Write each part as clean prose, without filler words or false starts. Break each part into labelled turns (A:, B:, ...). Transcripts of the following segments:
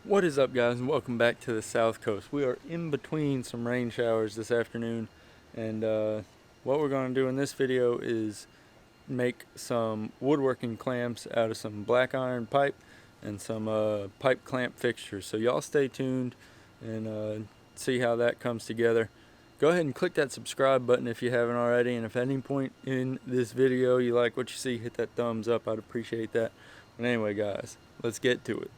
A: What is up, guys, and welcome back to the South Coast. We are in between some rain showers this afternoon, and what we're going to do in this video is make some woodworking clamps out of some black iron pipe and some pipe clamp fixtures. So y'all stay tuned and see how that comes together. Go ahead and click that subscribe button if you haven't already, and if at any point in this video you like what you see, hit that thumbs up. I'd appreciate that. But anyway, guys, let's get to it.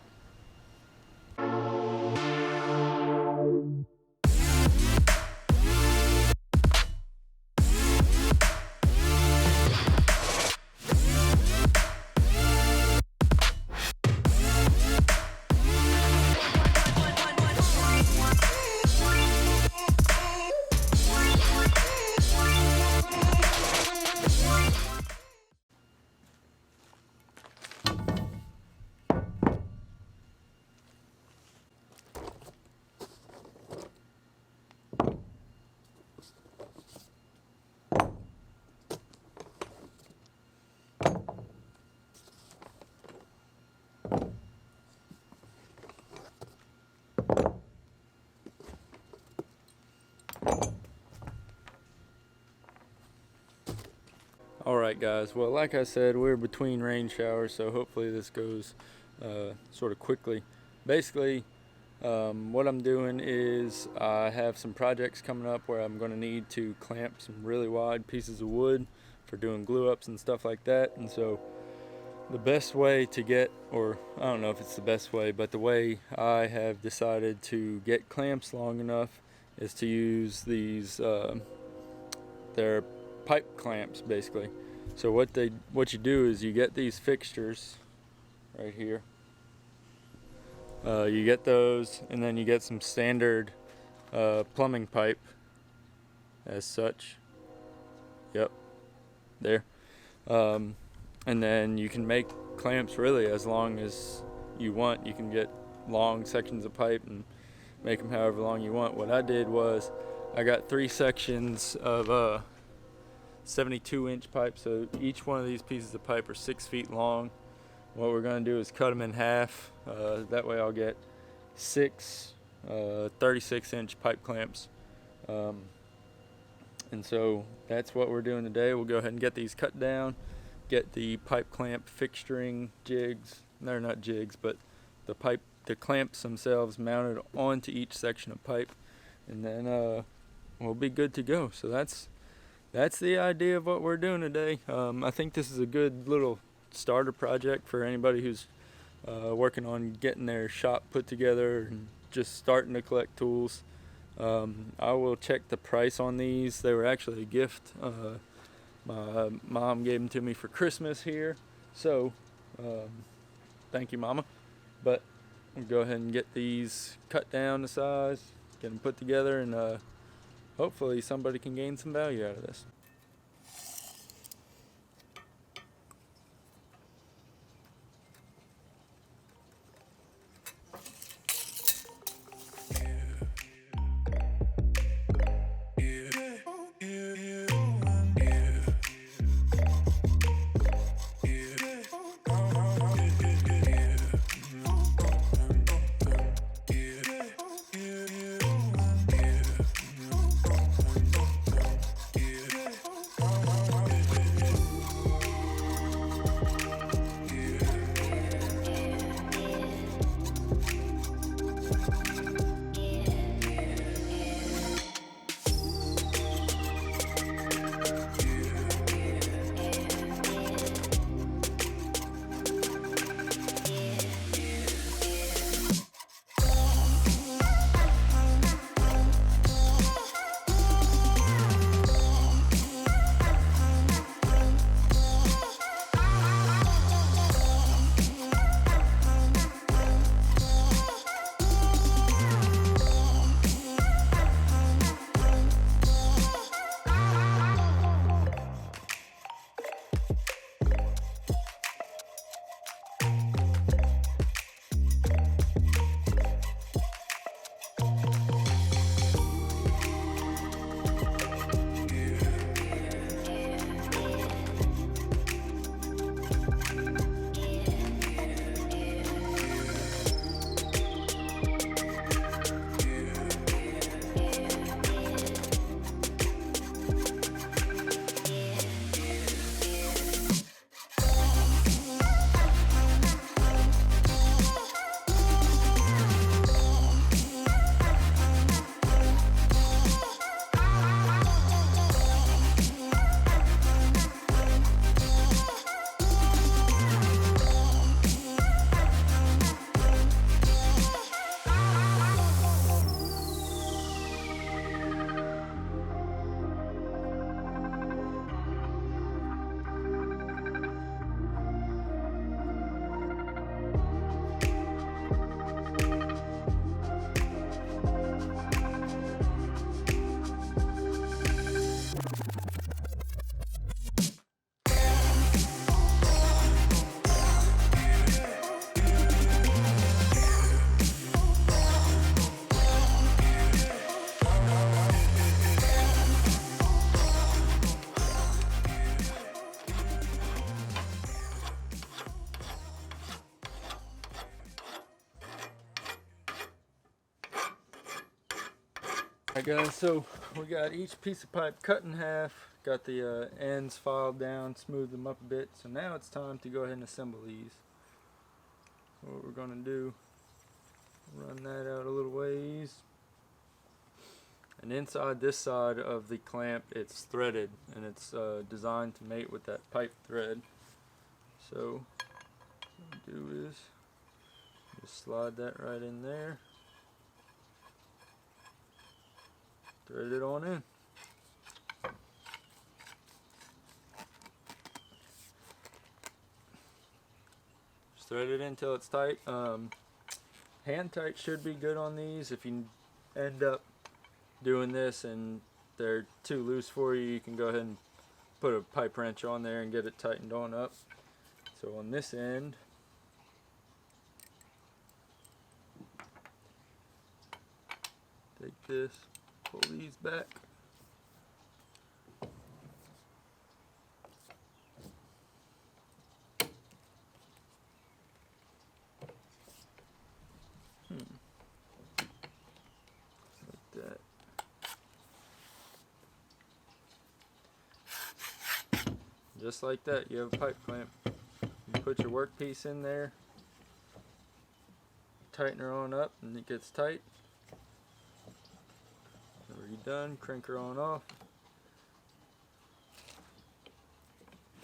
A: Alright, guys, well, like I said, we're between rain showers, so hopefully this goes sort of quickly. Basically, what I'm doing is I have some projects coming up where I'm going to need to clamp some really wide pieces of wood for doing glue ups and stuff like that. And so the best way to get, or I don't know if it's the best way, but the way I have decided to get clamps long enough is to use these they're pipe clamps, basically. So what you do is you get these fixtures right here. You get those, and then you get some standard plumbing pipe as such. Yep, there. And then you can make clamps really as long as you want. You can get long sections of pipe and make them however long you want. What I did was I got 3 sections of 72-inch pipe, so each one of these pieces of pipe are 6 feet long. What we're going to do is cut them in half. That way I'll get 6 36-inch pipe clamps. And so that's what we're doing today. We'll go ahead and get these cut down, get the pipe clamp fixturing jigs. They're not jigs, but the clamps themselves mounted onto each section of pipe, and then we'll be good to go. So that's the idea of what we're doing today. I think this is a good little starter project for anybody who's working on getting their shop put together and just starting to collect tools. I will check the price on these. They were actually a gift. My mom gave them to me for Christmas here, so thank you, Mama. But we'll go ahead and get these cut down to size, get them put together, and hopefully somebody can gain some value out of this. Alright guys, so we got each piece of pipe cut in half, got the ends filed down, smoothed them up a bit, so now it's time to go ahead and assemble these. So what we're going to do, run that out a little ways, and inside this side of the clamp it's threaded, and it's designed to mate with that pipe thread. So what we do is just slide that right in there, thread it on in. Just thread it in until it's tight. Hand tight should be good on these. If you end up doing this and they're too loose for you, you can go ahead and put a pipe wrench on there and get it tightened on up. So on this end, take this, pull these back. Like that. Just like that, you have a pipe clamp. You put your workpiece in there, tighten her on up, and it gets tight. Whenever you're done, crank her on off.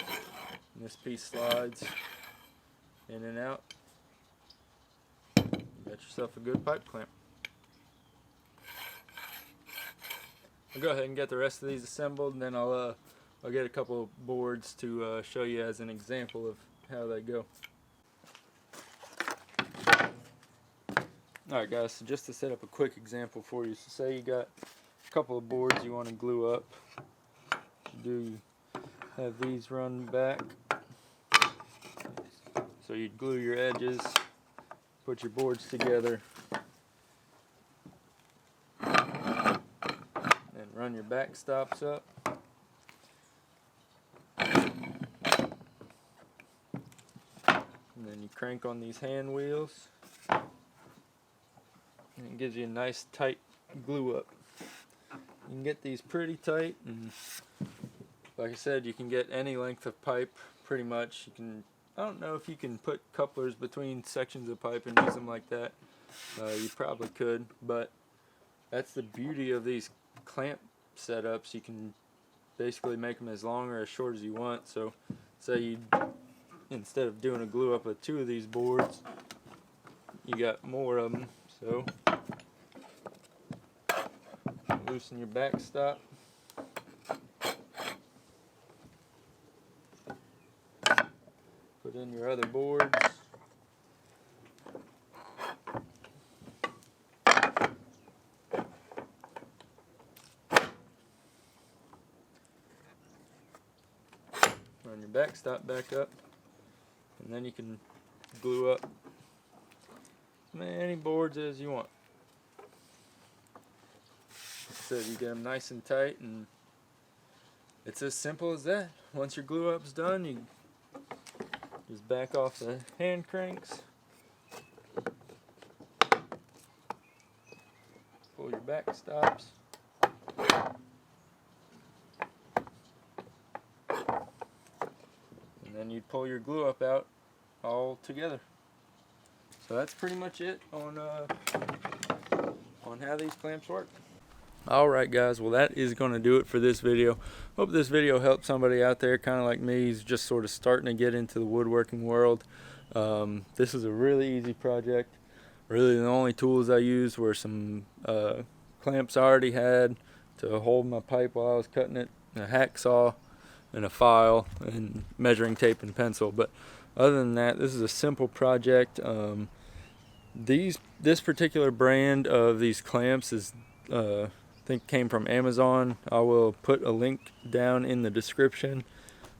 A: And this piece slides in and out. You got yourself a good pipe clamp. I'll go ahead and get the rest of these assembled, and then I'll get a couple of boards to show you as an example of how they go. Alright guys, so just to set up a quick example for you, so say you got a couple of boards you want to glue up. You have these run back, so you'd glue your edges, put your boards together, and run your back stops up. And then you crank on these hand wheels, and it gives you a nice tight glue up. You can get these pretty tight, and like I said, you can get any length of pipe pretty much. You can, I don't know if you can put couplers between sections of pipe and use them like that. You probably could, but that's the beauty of these clamp setups. You can basically make them as long or as short as you want. So say you, instead of doing a glue up of 2 of these boards, you got more of them. So loosen your backstop. Put in your other boards. Run your backstop back up, and then you can glue up as many boards as you want. So you get them nice and tight, and it's as simple as that. Once your glue up's done, you just back off the hand cranks, pull your back stops, and then you'd pull your glue up out all together. So that's pretty much it on how these clamps work. Alright guys, well that is going to do it for this video. Hope this video helped somebody out there kind of like me who's just sort of starting to get into the woodworking world. This is a really easy project. Really the only tools I used were some clamps I already had to hold my pipe while I was cutting it, a hacksaw and a file and measuring tape and pencil. But other than that, this is a simple project. This particular brand of these clamps is I think came from Amazon. I will put a link down in the description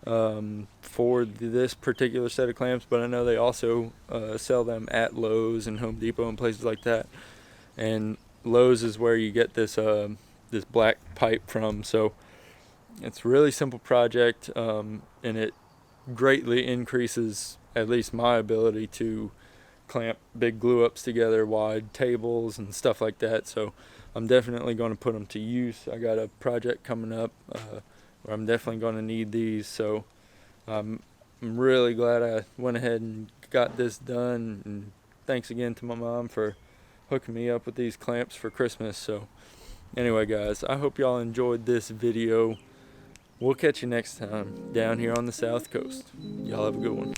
A: for this particular set of clamps, but I know they also sell them at Lowe's and Home Depot and places like that. And Lowe's is where you get this this black pipe from. So it's a really simple project, and it greatly increases at least my ability to clamp big glue ups together, wide tables and stuff like that. So I'm definitely going to put them to use. I got a project coming up where I'm definitely going to need these, so I'm really glad I went ahead and got this done, and thanks again to my mom for hooking me up with these clamps for Christmas. So anyway guys, I hope y'all enjoyed this video. We'll catch you next time down here on the South Coast. Y'all have a good one.